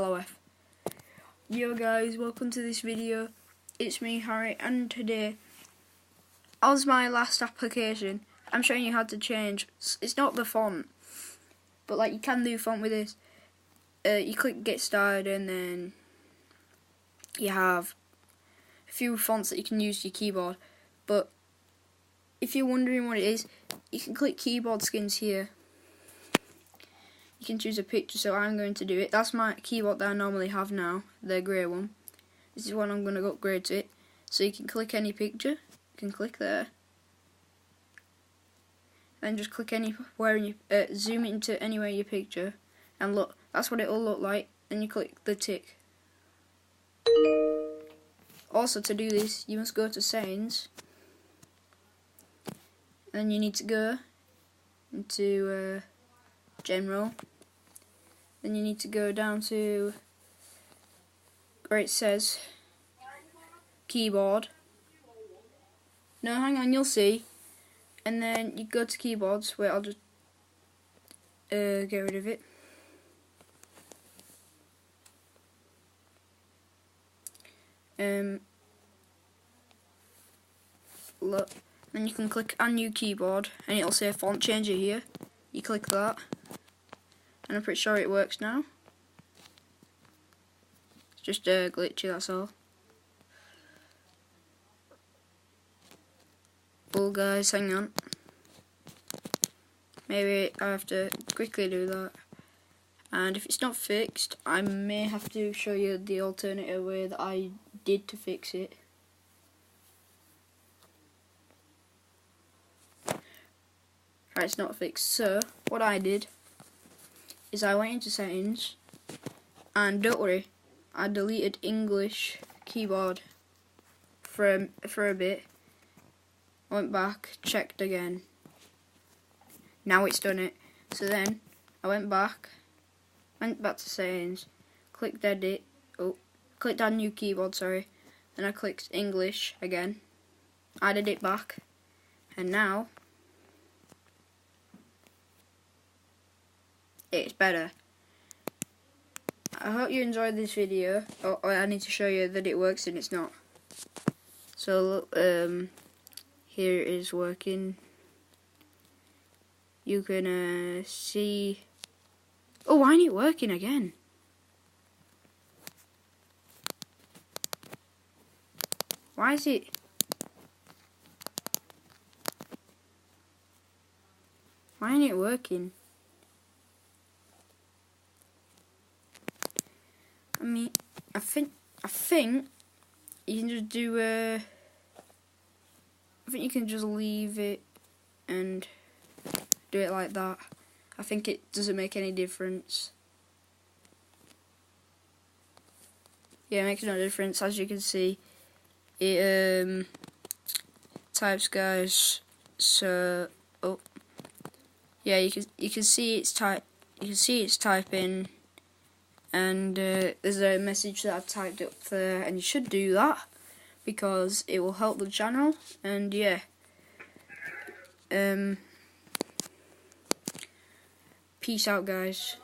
LOF. Yo guys, welcome to this video. It's me, Harry, and today, as my last application, I'm showing you how to change. It's not the font, but like you can do font with this. You click get started and then you have a few fonts that you can use to your keyboard. But if you're wondering what it is, you can click keyboard skins here. You can choose a picture, so I'm going to do it. That's my keyboard that I normally have now, the grey one. This is one I'm going to upgrade to it. So you can click any picture, you can click there. Then just click anywhere in your, zoom it into anywhere in your picture. And look, that's what it will look like. Then you click the tick. Also to do this, you must go to settings. Then you need to go into general. Then you need to go down to where it says keyboard. No, hang on, you'll see. And then you go to keyboards. Wait, I'll just get rid of it. Look, then you can click on new keyboard, and it'll say font changer here. You click that, and I'm pretty sure it works now. It's just glitchy, that's all. Oh guys, hang on. Maybe I have to quickly do that. And if it's not fixed, I may have to show you the alternative way that I did to fix it. Right, it's not fixed. So, what I did is I went into settings, and don't worry, I deleted English keyboard for a bit. I went back, checked again. Now it's done it. So then I went back to settings, clicked edit. Clicked on new keyboard, sorry. Then I clicked English again, added it back, and now it's better. I hope you enjoyed this video. Oh, I need to show you that it works and it's not. So here it is working. You can see. Oh, why ain't it working again? Why is it? Why ain't it working? I mean, I think you can just do I think you can just leave it and do it like that. I think it doesn't make any difference. Yeah, it makes no difference. As you can see, it types, guys. So yeah, you can see it's typing. And there's a message that I've typed up there, and you should do that because it will help the channel. And yeah, peace out, guys.